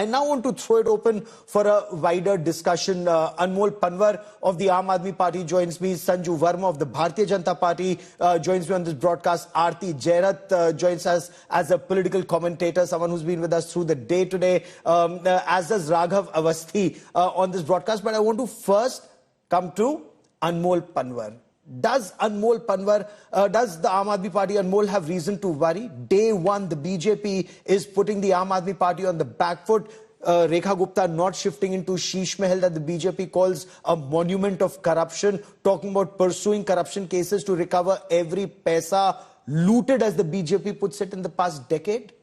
I now want to throw it open for a wider discussion. Anmol Panwar of the Aam Aadmi Party joins me. Sanju Verma of the Bharatiya Janata Party joins me on this broadcast. Aarti Jairat joins us as a political commentator, someone who's been with us through the day today, as does Raghav Avasthi on this broadcast. But I want to first come to Anmol Panwar. Does the Aam Aadmi Party, Anmol, have reason to worry? Day one, the BJP is putting the Aam Aadmi Party on the back foot. Rekha Gupta not shifting into Sheesh Mahal that the BJP calls a monument of corruption, talking about pursuing corruption cases to recover every paisa looted, as the BJP puts it, in the past decade?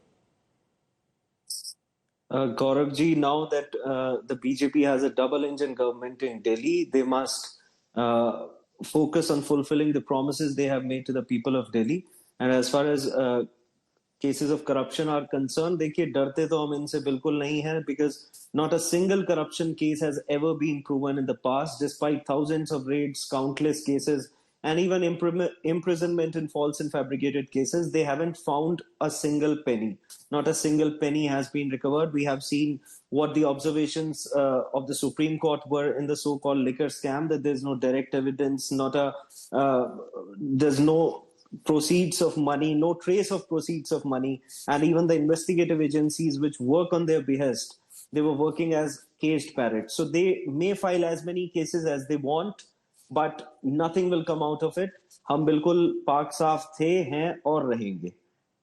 Gauravji, now that the BJP has a double-engine government in Delhi, they must focus on fulfilling the promises they have made to the people of Delhi. And as far as cases of corruption are concerned, देखिए डरते तो हम इनसे बिल्कुल नहीं हैं, because not a single corruption case has ever been proven in the past, despite thousands of raids, countless cases, and even imprisonment in false and fabricated cases. They haven't found a single penny. Not a single penny has been recovered. We have seen what the observations of the Supreme Court were in the so-called liquor scam, that there's no direct evidence, there's no proceeds of money, no trace of proceeds of money, and even the investigative agencies which work on their behest, they were working as caged parrots. So they may file as many cases as they want, but nothing will come out of it. हम बिल्कुल पाक साफ थे, हैं और रहेंगे.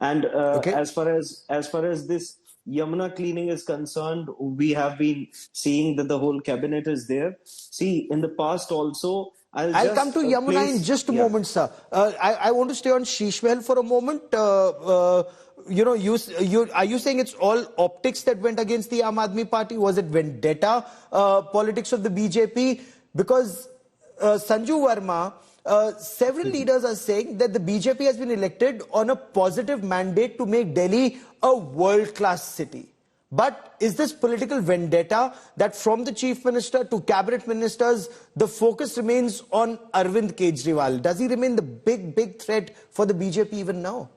And as far as this Yamuna cleaning is concerned, we have been seeing that the whole cabinet is there. See, in the past also, I'll come to Yamuna in just a moment, sir. I want to stay on Sheesh Mahal for a moment. Are you saying it's all optics that went against the Aam Aadmi Party? Was it vendetta politics of the BJP? Because Sanju Verma, several leaders are saying that the BJP has been elected on a positive mandate to make Delhi a world-class city. But is this political vendetta that from the Chief Minister to cabinet ministers, the focus remains on Arvind Kejriwal? Does he remain the big threat for the BJP even now?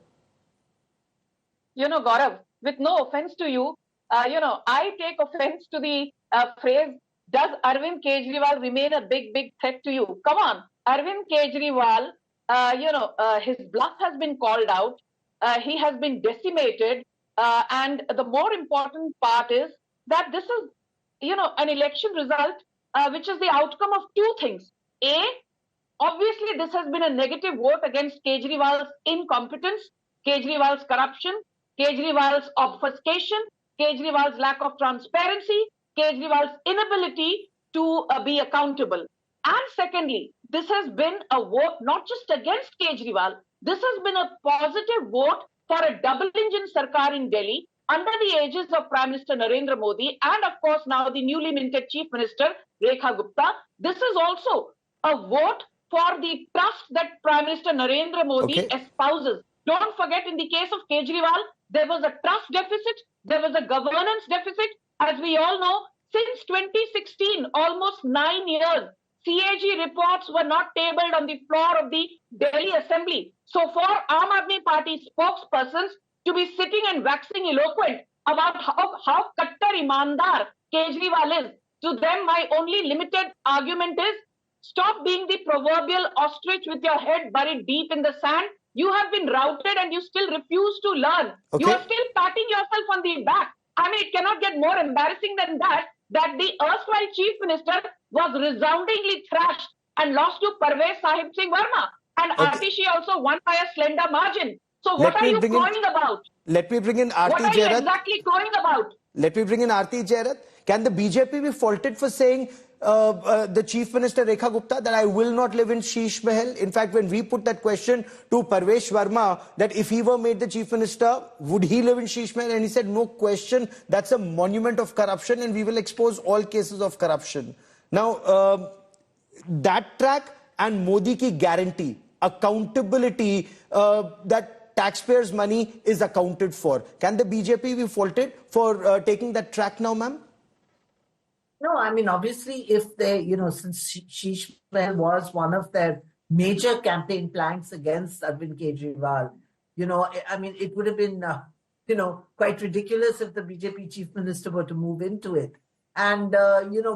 You know, Gaurav, with no offense to you, I take offense to the phrase, does Arvind Kejriwal remain a big threat to you? Come on, Arvind Kejriwal, his bluff has been called out. He has been decimated. And the more important part is that this is, an election result, which is the outcome of two things. A, obviously, this has been a negative vote against Kejriwal's incompetence, Kejriwal's corruption, Kejriwal's obfuscation, Kejriwal's lack of transparency, Kejriwal's inability to be accountable. And secondly, this has been a vote not just against Kejriwal, this has been a positive vote for a double-engine Sarkar in Delhi under the aegis of Prime Minister Narendra Modi and, of course, now the newly minted Chief Minister Rekha Gupta. This is also a vote for the trust that Prime Minister Narendra Modi espouses. Don't forget, in the case of Kejriwal, there was a trust deficit, there was a governance deficit. As we all know, since 2016, almost 9 years, CAG reports were not tabled on the floor of the Delhi Assembly. So for Aam Aadmi Party spokespersons to be sitting and waxing eloquent about how kattar imandar Kejriwal is, to them my only limited argument is, stop being the proverbial ostrich with your head buried deep in the sand. You have been routed and you still refuse to learn. You are still patting yourself on the back. I mean, it cannot get more embarrassing than that the erstwhile Chief Minister was resoundingly thrashed and lost to Parvez Sahib Singh Verma. And Atishi also won by a slender margin. So what are you crowing about? Let me bring in Aarti Jairat. What are you exactly crowing about? Let me bring in Aarti Jairat. Can the BJP be faulted for saying the Chief Minister Rekha Gupta that I will not live in Sheesh Mahal? In fact, when we put that question to Parvesh Verma, that if he were made the Chief Minister, would he live in Sheesh Mahal? And he said, no question, that's a monument of corruption and we will expose all cases of corruption. Now, that track and Modi ki guarantee, accountability, that taxpayers' money is accounted for. Can the BJP be faulted for taking that track now, ma'am? No, I mean, obviously, if they, since Sheesh Mahal was one of their major campaign planks against Arvind Kejriwal, I mean, it would have been quite ridiculous if the BJP chief minister were to move into it. And,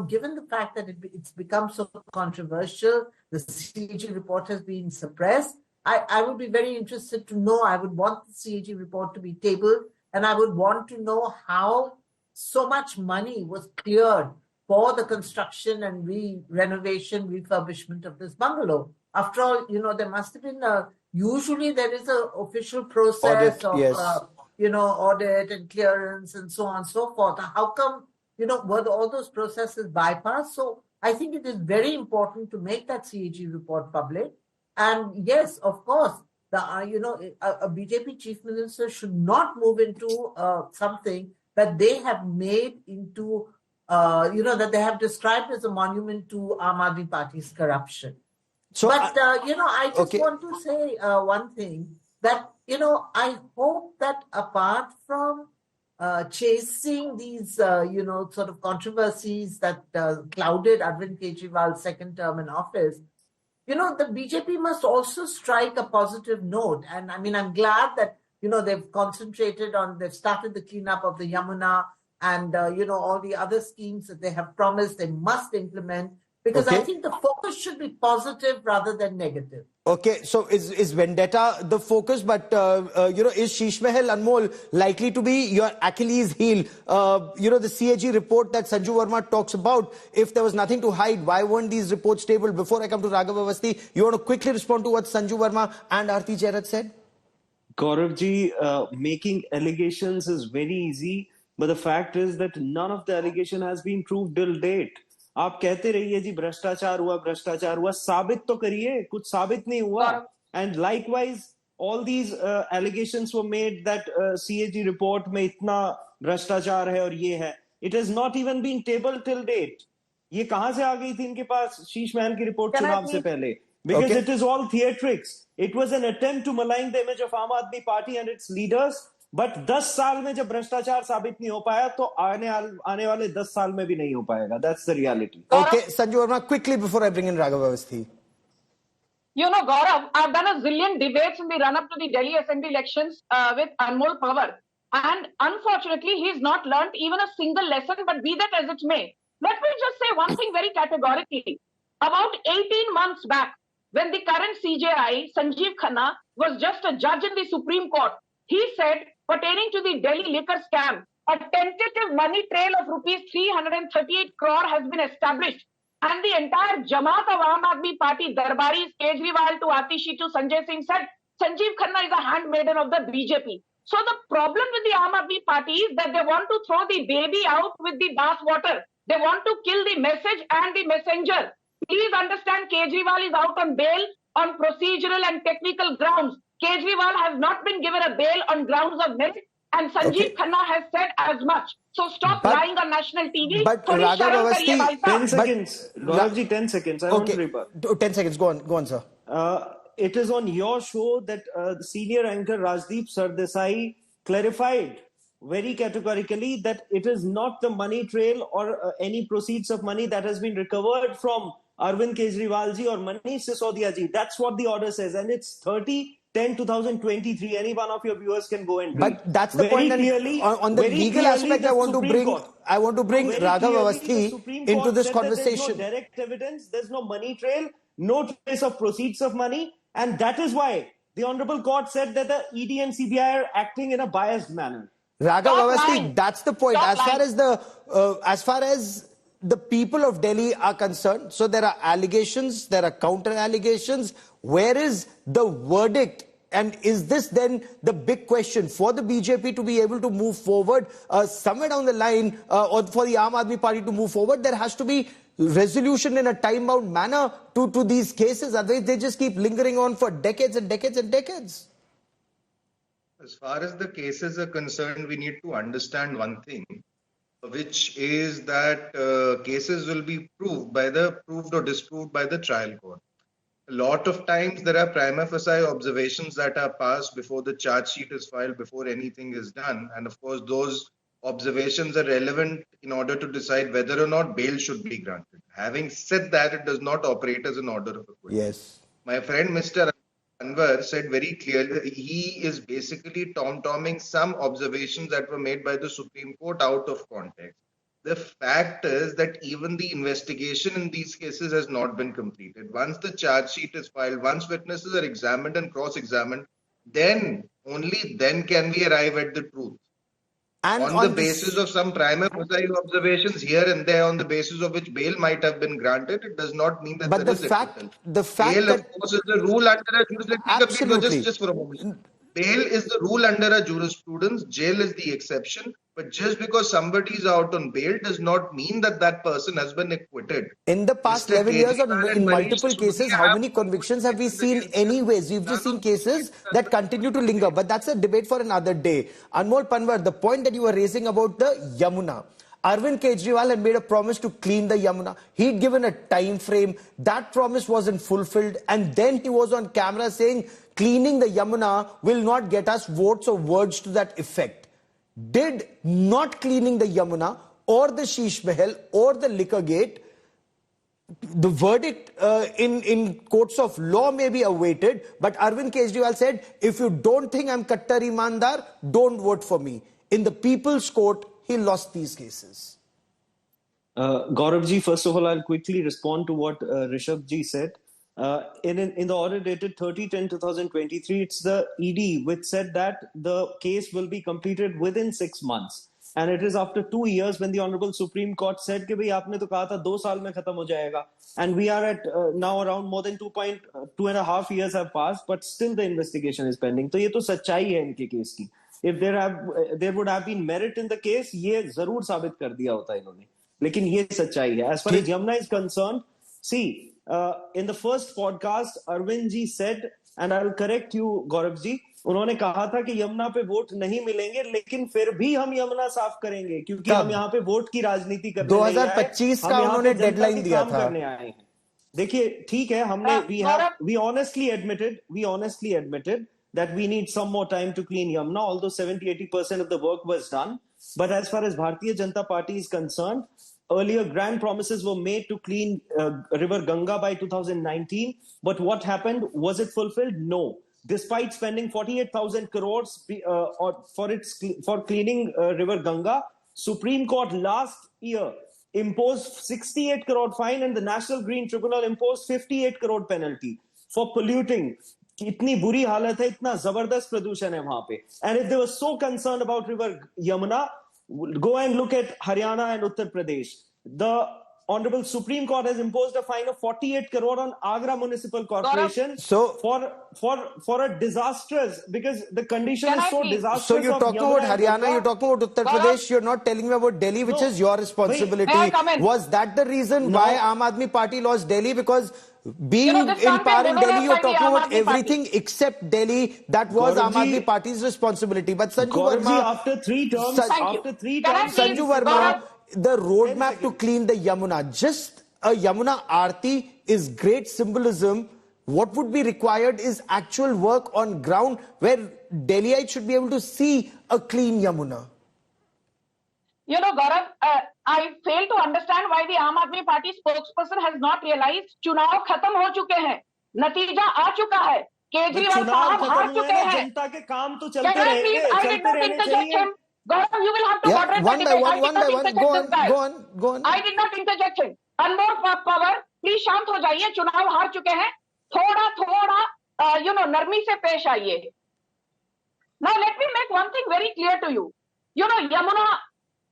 given the fact that it's become so controversial, the CAG report has been suppressed, I would be very interested to know. I would want the CAG report to be tabled, and I would want to know how so much money was cleared for the construction and renovation, refurbishment of this bungalow. After all, there must have been usually there is an official process Audit, of, yes. audit and clearance and so on and so forth. How come, were all those processes bypassed? So I think it is very important to make that CAG report public. And yes, of course, a BJP chief minister should not move into something that they have made into, that they have described as a monument to Aam Aadmi Party's corruption. So, but, I just okay. want to say one thing, that, I hope that apart from chasing these, sort of controversies that clouded Arvind Kejriwal's second term in office, the BJP must also strike a positive note. And I mean, I'm glad that, they've concentrated on, they've started the cleanup of the Yamuna and, all the other schemes that they have promised they must implement. Because I think the focus should be positive rather than negative. Okay, so is vendetta the focus? But, is Sheesh Mahal, Anmol, likely to be your Achilles heel? The CAG report that Sanju Verma talks about, if there was nothing to hide, why weren't these reports tabled? Before I come to Raghav Avasthi, you want to quickly respond to what Sanju Verma and Aarti Jairat said? Gauravji, making allegations is very easy, but the fact is that none of the allegation has been proved till date. आप कहते रहिए जी भ्रष्टाचार हुआ साबित तो करिए कुछ साबित नहीं हुआ and likewise all these allegations were made that CAG report में इतना भ्रष्टाचार है और ये है it has not even been tabled till date ये कहां से आ गई थी इनके पास शीश महल की रिपोर्ट चुनाव से पहले because it is all theatrics. It was an attempt to malign the image of Aam Aadmi Party and its leaders. But 10 साल में जब भ्रष्टाचार साबित नहीं हो पाया तो आने वाले 10 साल में भी नहीं हो पाएगा. That's the reality. Okay, Sanju Verma, quickly before I bring in Raghav Avasthi. Gaurav, I've done a zillion debates in the run-up to the Delhi Assembly elections with Anmol Pawar. And unfortunately, he's not learnt even a single lesson, but be that as it may. Let me just say one thing very categorically. About 18 months back, when the current CJI, Sanjeev Khanna, was just a judge in the Supreme Court, he said, pertaining to the Delhi liquor scam, a tentative money trail of rupees 338 crore has been established. And the entire Jamaat of Aam Aadmi Party, Darbaris, Kejriwal to Atishi to Sanjay Singh said, Sanjeev Khanna is a handmaiden of the BJP. So the problem with the Aam Aadmi Party is that they want to throw the baby out with the bath water. They want to kill the message and the messenger. Please understand, Kejriwal is out on bail on procedural and technical grounds. Kejriwal has not been given a bail on grounds of merit, and Sanjeev Khanna has said as much. So stop lying on national TV. But Raghav Avasthi, 10 seconds. Gauravji, 10 seconds. I want to report. 10 seconds. Go on, sir. It is on your show that the senior anchor Rajdeep Sardesai clarified very categorically that it is not the money trail or any proceeds of money that has been recovered from Arvind Kejriwal ji or Manish Sisodia ji. That's what the order says, and it's 30/10/2023. Any one of your viewers can go and read. But that's the point. Clearly, on the legal aspect, I want to bring Raghav Avasthi into this conversation. There's no direct evidence. There's no money trail. No trace of proceeds of money, and that is why the Honorable Court said that the ED and CBI are acting in a biased manner. Raghav Avasthi, that's the point. As far as the people of Delhi are concerned, so there are allegations, there are counter allegations. Where is the verdict? And is this then the big question for the BJP to be able to move forward somewhere down the line, or for the Aam Aadmi Party to move forward? There has to be resolution in a time-bound manner to these cases. Otherwise, they just keep lingering on for decades and decades and decades. As far as the cases are concerned, we need to understand one thing, which is that cases will be proved or disproved by the trial court. A lot of times there are prima facie observations that are passed before the charge sheet is filed, before anything is done. And of course, those observations are relevant in order to decide whether or not bail should be granted. Having said that, it does not operate as an order of acquittal. Yes. My friend Mr. Panwar said very clearly that he is basically tom-tomming some observations that were made by the Supreme Court out of context. The fact is that even the investigation in these cases has not been completed. Once the charge sheet is filed, once witnesses are examined and cross-examined, then, only then can we arrive at the truth. And On the basis of some prima facie observations here and there, on the basis of which bail might have been granted, it does not mean that but there is acquittal. the fact Bail, that of course, is the rule under a jurisprudence. absolutely. Just for a moment. Bail is the rule under a jurisprudence. Jail is the exception. But just because somebody is out on bail does not mean that that person has been acquitted. In the past Mr. 11 years, Kejriwal in and multiple Manish cases, Sisodia how have many convictions have we seen against them. anyways? We've just None seen of these cases cases that continue to linger. But that's a debate for another day. Anmol Panwar, the point that you were raising about the Yamuna. Arvind Kejriwal had made a promise to clean the Yamuna. He'd given a time frame. That promise wasn't fulfilled. And then he was on camera saying, cleaning the Yamuna will not get us votes or words to that effect. Did not cleaning the Yamuna or the Sheesh Mahal or the liquor gate, the verdict in courts of law may be awaited, but Arvind Kejriwal said, if you don't think I'm Kattar Imandar, don't vote for me. In the People's Court, he lost these cases. Gauravji, first of all, I'll quickly respond to what Rishabhji said. In the order dated 30/10/2023, it's the ED which said that the case will be completed within 6 months. And it is after 2 years when the Honorable Supreme Court said कि भाई आपने तो कहा था 2 साल में खत्म हो जाएगा. And we are at now around more than 2.5 years have passed, but still the investigation is pending. तो ये तो सच्चाई है इनके केस की. If there would have been merit in the case, ये जरूर साबित कर दिया होता इन्होंने. लेकिन ये सच्चाई है. As far as Yamuna is concerned, see, in the first podcast, Arvind ji said, and I'll correct you, Gaurav ji, उन्होंने कहा था कि यमुना पे वोट नहीं मिलेंगे, लेकिन फिर भी हम यमुना साफ करेंगे क्योंकि हम यहाँ पे वोट की राजनीति करने 2025 का उन्होंने डेडलाइन दिया था. करने आए हैं. देखिए, ठीक है, हमने we honestly admitted that we need some more time to clean Yamuna, although 70-80% of the work was done. But as far as Bharatiya Janata Party is concerned, earlier grand promises were made to clean River Ganga by 2019. But what happened? Was it fulfilled? No. Despite spending 48,000 crores for cleaning River Ganga, Supreme Court last year imposed 68 crore fine and the National Green Tribunal imposed 58 crore penalty for polluting. इतनी बुरी हालत है, इतना जबरदस्त प्रदूषण है वहां पे. And if they were so concerned about River Yamuna, go and look at Haryana and Uttar Pradesh. The Honorable Supreme Court has imposed a fine of 48 crore on Agra Municipal Corporation for a disastrous, because the condition is so disastrous. So you're talking about Haryana, you're talking about Uttar Pradesh, you're not telling me about Delhi, which is your responsibility. Was that the reason why Aam Aadmi Party lost Delhi? Because being in power in Delhi, you're talking about everything except Delhi. That was Aam Aadmi Party's responsibility. But Sanju Verma, after three terms, Sanju Verma, the roadmap to clean the Yamuna, just a Yamuna Aarti is great symbolism. What would be required is actual work on ground where Delhiites should be able to see a clean Yamuna. You know, Gaurav, I fail to understand why the Aam Aadmi Party spokesperson has not realized चुनाव खत्म हो चुके हैं, नतीजा आ चुका है, केजरीवाल साहब हार चुके हैं. जनता के काम तो चलते रहेंगे. Gaurav, you will have to moderate one the by debate. one. Go on. I did not interject him. Anmol Panwar, please शांत हो जाइए. चुनाव हार चुके हैं. थोड़ा नरमी से पेश आइए. Now let me make one thing very clear to you. You know, Yamuna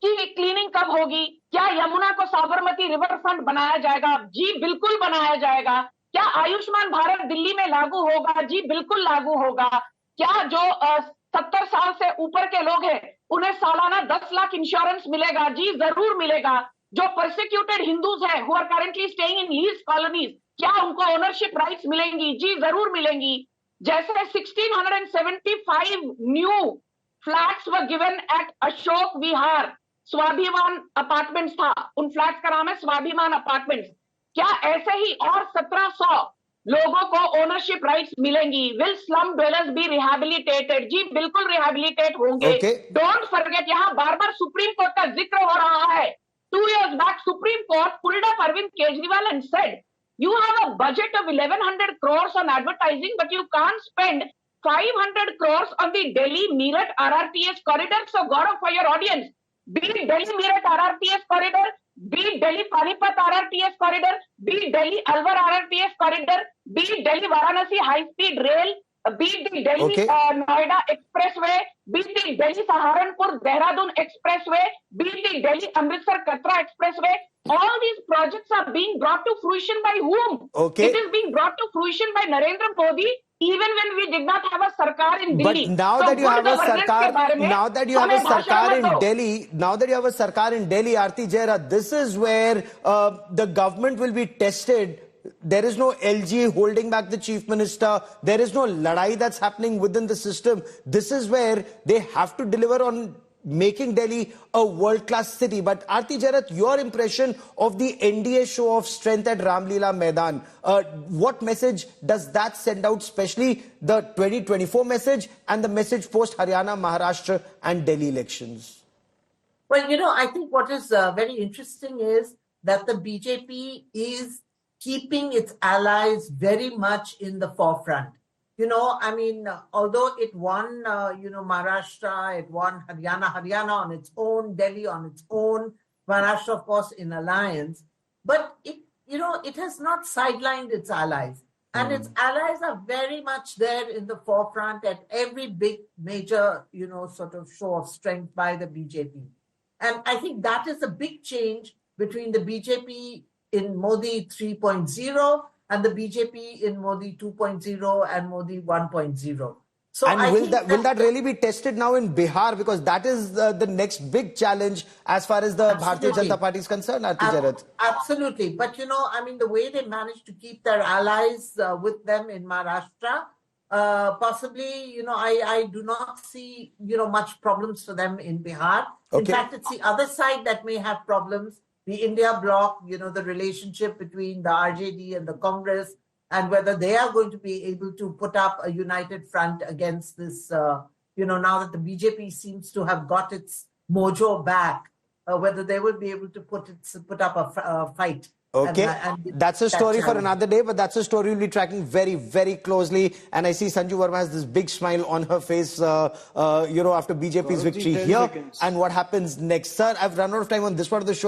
की क्लीनिंग कब होगी? क्या यमुना को साबरमती रिवर फ्रंट बनाया जाएगा? जी बिल्कुल बनाया जाएगा. क्या आयुष्मान भारत दिल्ली में लागू होगा? जी बिल्कुल लागू होगा. क्या जो 70 साल से ऊपर के लोग हैं उन्हें सालाना 10 लाख इंश्योरेंस मिलेगा? जी जरूर मिलेगा. जो परसिक्यूटेड हिंदूज हैं who are currently staying in leased colonies, क्या उनको ओनरशिप राइट्स मिलेंगी? जी जरूर मिलेंगी. जैसे 1675 new flats were given at Ashok Vihar, Swabhiman apartments था, उन फ्लैट्स का नाम है स्वाभिमान अपार्टमेंट्स. क्या ऐसे ही और 1700 लोगों को ओनरशिप राइट्स मिलेंगी? Will slum dwellers be rehabilitated? जी बिल्कुल रिहैबिलिटेट होंगे. डोंट फॉरगेट, यहाँ बार बार सुप्रीम कोर्ट का जिक्र हो रहा है. 2 years back, Supreme Court pulled up Arvind Kejriwal and said You have a budget of 1100 crores on advertising, but you can't spend 500 crores on the Delhi-Meerut RRTS corridor. So, Gaurav, for your audience, be it Delhi-Meerut RRTS corridor, be it Delhi-Panipat RRTS corridor, be it Delhi-Alwar RRTS corridor, be it Delhi-Varanasi high-speed rail, be it the Delhi-Noida expressway, be it the Delhi-Saharanpur-Dehradun expressway, be it the Delhi-Amritsar-Katra expressway. All these projects are being brought to fruition by whom? Okay. It is being brought to fruition by Narendra Modi, even when we did not have a sarkar in Delhi. But now that you have a sarkar, now that you have a sarkar in Delhi, Aarti Jaira, this is where the government will be tested. There is no LG holding back the chief minister. There is no ladai that's happening within the system. This is where they have to deliver on making Delhi a world-class city. But Aarti Jarat, your impression of the NDA show of strength at Ramlila Maidan, what message does that send out, especially the 2024 message and the message post Haryana, Maharashtra and Delhi elections? Well, I think what is very interesting is that the BJP is keeping its allies very much in the forefront. Although it won, Maharashtra, it won Haryana on its own, Delhi on its own, Maharashtra, of course, in alliance, but it has not sidelined its allies. And its allies are very much there in the forefront at every big major, sort of show of strength by the BJP. And I think that is a big change between the BJP in Modi 3.0 and the BJP in Modi 2.0 and Modi 1.0. So and will that really be tested now in Bihar? Because that is the next big challenge as far as the Bharatiya Janata Party is concerned, Aarti Jarat. Absolutely. But, the way they managed to keep their allies with them in Maharashtra, possibly, I do not see, much problems for them in Bihar. Okay. In fact, it's the other side that may have problems. The India bloc, the relationship between the RJD and the Congress, and whether they are going to be able to put up a united front against this, now that the BJP seems to have got its mojo back, whether they will be able to put up a fight. Okay, that's a story for another day, but that's a story we'll be tracking very, very closely. And I see Sanju Verma has this big smile on her face, after BJP's victory here. And what happens next? Sir, I've run out of time on this part of the show.